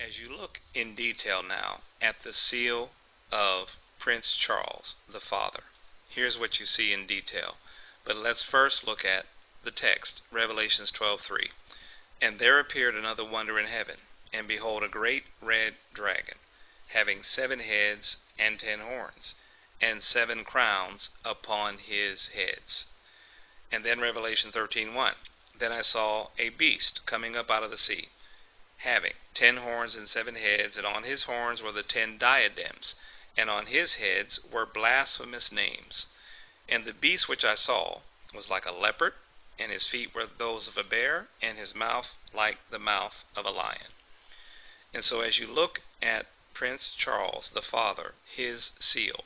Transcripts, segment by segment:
As you look in detail now at the seal of Prince Charles, the father, here's what you see in detail. But let's first look at the text, Revelations 12:3. And there appeared another wonder in heaven, and behold, a great red dragon, having 7 heads and 10 horns, and 7 crowns upon his heads. And then Revelation 13:1. Then I saw a beast coming up out of the sea, having 10 horns and 7 heads, and on his horns were the 10 diadems, and on his heads were blasphemous names. And the beast which I saw was like a leopard, and his feet were those of a bear, and his mouth like the mouth of a lion. And so as you look at Prince Charles, the father, his seal,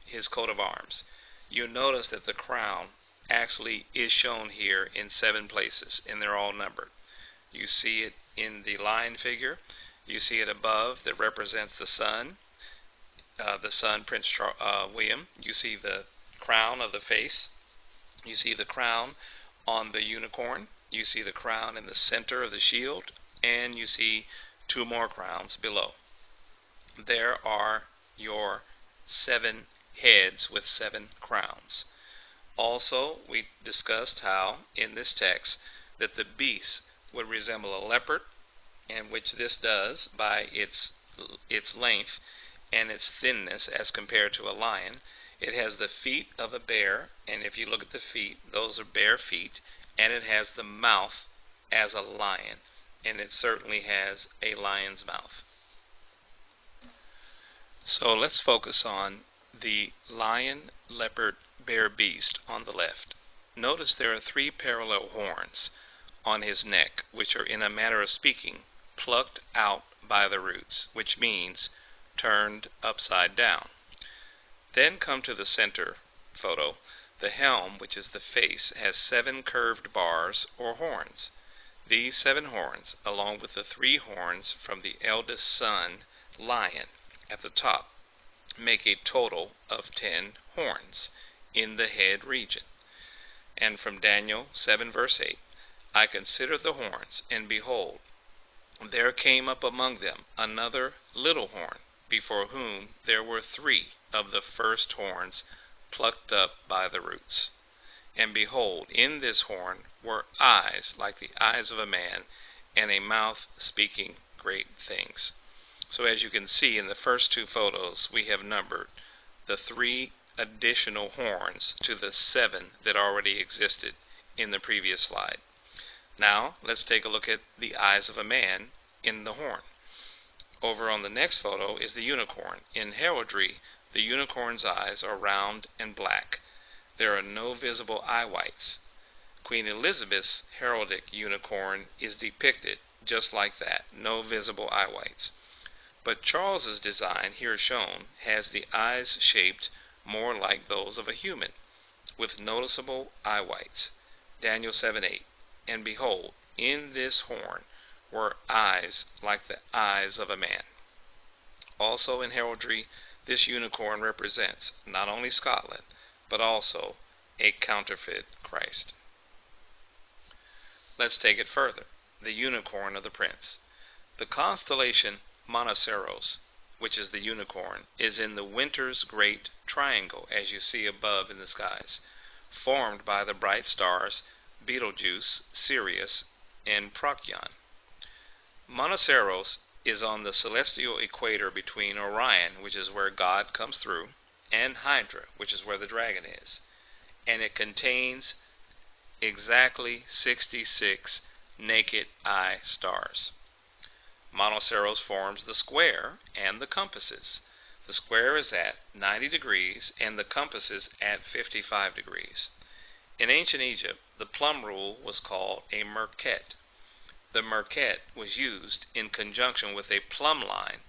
his coat of arms, you notice that the crown actually is shown here in 7 places, and they're all numbered. You see it in the lion figure. You see it above that represents the sun, Prince William. You see the crown of the face. You see the crown on the unicorn. You see the crown in the center of the shield, and you see 2 more crowns below. There are your 7 heads with 7 crowns. Also, we discussed how in this text that the beast would resemble a leopard, and which this does by its length and its thinness as compared to a lion. It has the feet of a bear, and if you look at the feet, those are bear feet, and it has the mouth as a lion, and it certainly has a lion's mouth. So let's focus on the lion, leopard, bear beast on the left. Notice there are 3 parallel horns on his neck, which are, in a manner of speaking, plucked out by the roots, which means turned upside down. Then come to the center photo. The helm, which is the face, has 7 curved bars or horns. These 7 horns, along with the 3 horns from the eldest son, lion, at the top, make a total of 10 horns in the head region. And from Daniel 7 verse 8, I considered the horns, and behold, there came up among them another little horn, before whom there were 3 of the first horns plucked up by the roots. And behold, in this horn were eyes like the eyes of a man, and a mouth speaking great things. So as you can see in the first 2 photos, we have numbered the 3 additional horns to the 7 that already existed in the previous slide. Now, let's take a look at the eyes of a man in the horn. Over on the next photo is the unicorn. In heraldry, the unicorn's eyes are round and black. There are no visible eye whites. Queen Elizabeth's heraldic unicorn is depicted just like that, no visible eye whites. But Charles's design, here shown, has the eyes shaped more like those of a human, with noticeable eye whites. Daniel 7:8. And behold, in this horn were eyes like the eyes of a man. Also in heraldry, this unicorn represents not only Scotland, but also a counterfeit Christ. Let's take it further. The unicorn of the prince. The constellation Monoceros, which is the unicorn, is in the winter's great triangle, as you see above in the skies, formed by the bright stars Betelgeuse, Sirius, and Procyon. Monoceros is on the celestial equator between Orion, which is where God comes through, and Hydra, which is where the dragon is. And it contains exactly 66 naked eye stars. Monoceros forms the square and the compasses. The square is at 90 degrees and the compasses at 55 degrees. In ancient Egypt, the plumb rule was called a merket. The merket was used in conjunction with a plumb line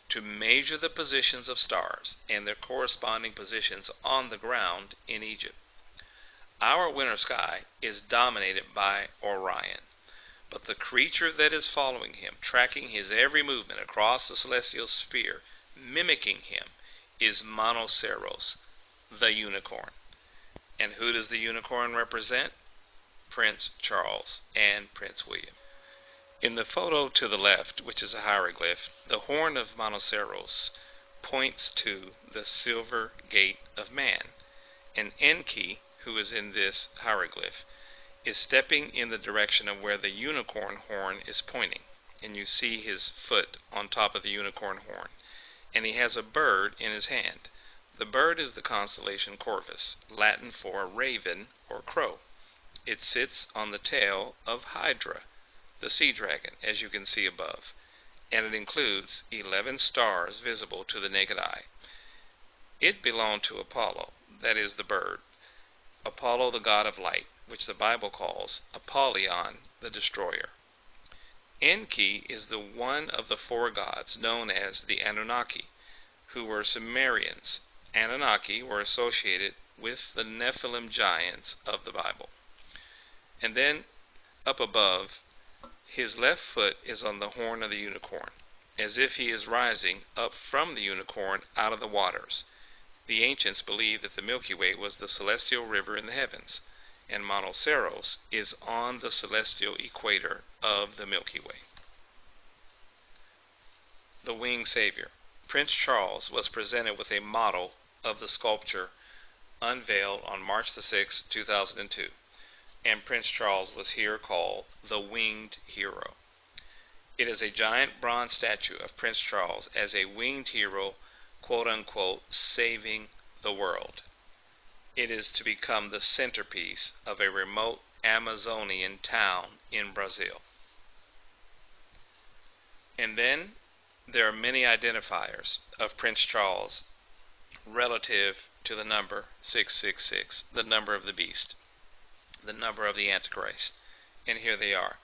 to measure the positions of stars and their corresponding positions on the ground in Egypt. Our winter sky is dominated by Orion, but the creature that is following him, tracking his every movement across the celestial sphere, mimicking him, is Monoceros, the unicorn. And who does the unicorn represent? Prince Charles and Prince William. In the photo to the left, which is a hieroglyph, the horn of Monoceros points to the silver gate of man, and Enki, who is in this hieroglyph, is stepping in the direction of where the unicorn horn is pointing, and you see his foot on top of the unicorn horn, and he has a bird in his hand. The bird is the constellation Corvus, Latin for raven or crow. It sits on the tail of Hydra, the sea dragon, as you can see above, and it includes 11 stars visible to the naked eye. It belonged to Apollo, that is the bird, Apollo the god of light, which the Bible calls Apollyon the destroyer. Enki is the one of the 4 gods known as the Anunnaki, who were Sumerians. Anunnaki were associated with the Nephilim giants of the Bible. And then up above, his left foot is on the horn of the unicorn, as if he is rising up from the unicorn out of the waters. The ancients believed that the Milky Way was the celestial river in the heavens, and Monoceros is on the celestial equator of the Milky Way. The Winged Savior. Prince Charles was presented with a model of the sculpture unveiled on March the 6th, 2002. And Prince Charles was here called the Winged Hero. It is a giant bronze statue of Prince Charles as a winged hero, quote-unquote, saving the world. It is to become the centerpiece of a remote Amazonian town in Brazil. And then there are many identifiers of Prince Charles relative to the number 666, the number of the beast, the number of the Antichrist. And here they are.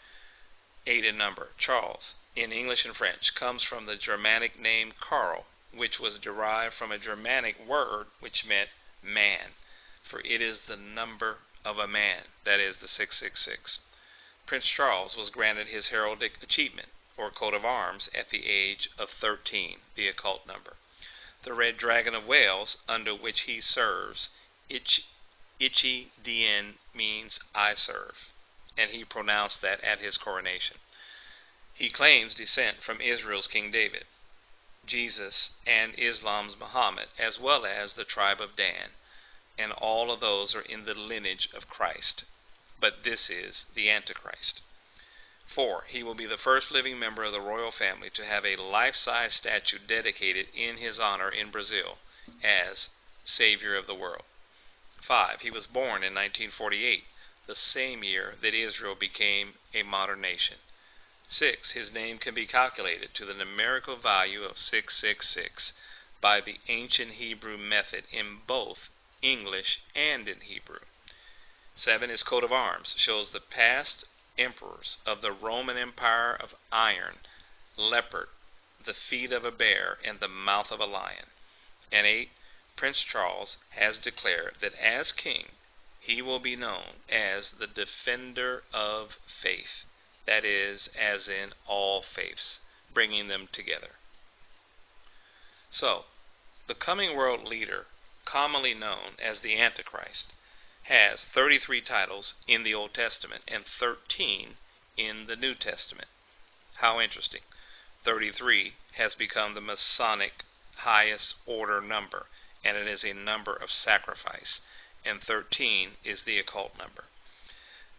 8 in number. Charles, in English and French, comes from the Germanic name Karl, which was derived from a Germanic word which meant man, for it is the number of a man, that is the 666. Prince Charles was granted his heraldic achievement, or coat of arms, at the age of 13, the occult number. The red dragon of Wales, under which he serves, Ichi Dien, means I serve, and he pronounced that at his coronation. He claims descent from Israel's King David, Jesus, and Islam's Muhammad, as well as the tribe of Dan, and all of those are in the lineage of Christ. But this is the Antichrist. 4. He will be the first living member of the royal family to have a life-size statue dedicated in his honor in Brazil as Savior of the world. 5. He was born in 1948, the same year that Israel became a modern nation. 6. His name can be calculated to the numerical value of 666 by the ancient Hebrew method in both English and in Hebrew. 7. His coat of arms shows the past emperors of the Roman Empire of iron, leopard, the feet of a bear, and the mouth of a lion. And 8. Prince Charles has declared that as king, he will be known as the defender of faith, that is, as in all faiths, bringing them together. So, the coming world leader, commonly known as the Antichrist, has 33 titles in the Old Testament and 13 in the New Testament. How interesting. 33 has become the Masonic highest order number, and it is a number of sacrifice, and 13 is the occult number.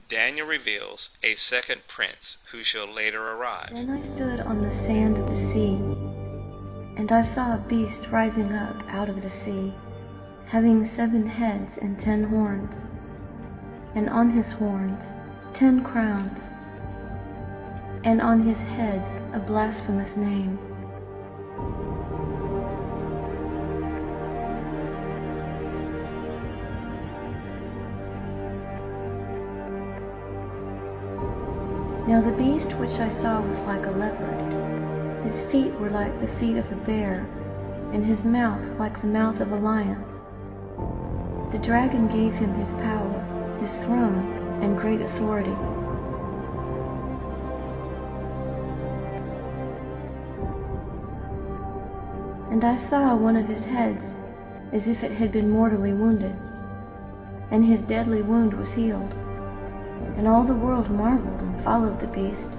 Daniel reveals a second prince who shall later arrive. Then I stood on the sand of the sea, and I saw a beast rising up out of the sea, having 7 heads and 10 horns, and on his horns 10 crowns, and on his heads a blasphemous name. Now the beast which I saw was like a leopard. His feet were like the feet of a bear, and his mouth like the mouth of a lion. The dragon gave him his power, his throne, and great authority. And I saw one of his heads as if it had been mortally wounded, and his deadly wound was healed. And all the world marveled and followed the beast.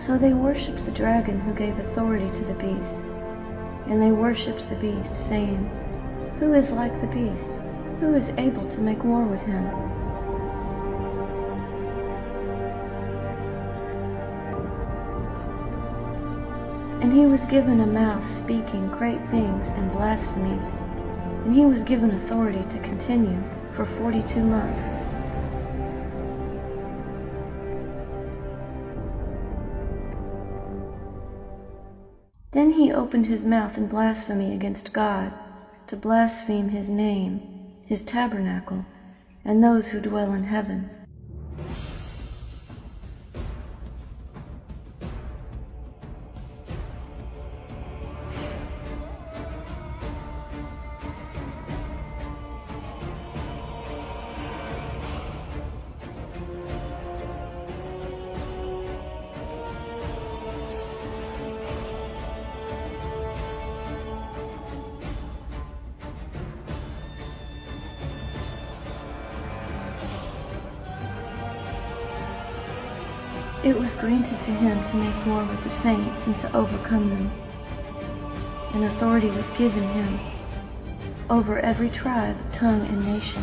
So they worshipped the dragon who gave authority to the beast. And they worshipped the beast, saying, "Who is like the beast? Who is able to make war with him?" And he was given a mouth speaking great things and blasphemies, and he was given authority to continue for 42 months. Then he opened his mouth in blasphemy against God, to blaspheme his name, his tabernacle, and those who dwell in heaven. It was granted to him to make war with the saints and to overcome them. And authority was given him over every tribe, tongue, and nation.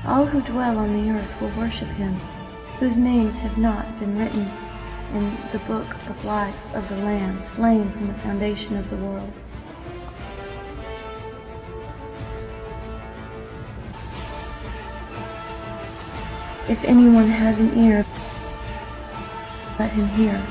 All who dwell on the earth will worship him, whose names have not been written in the book of life of the Lamb slain from the foundation of the world. If anyone has an ear, let him hear.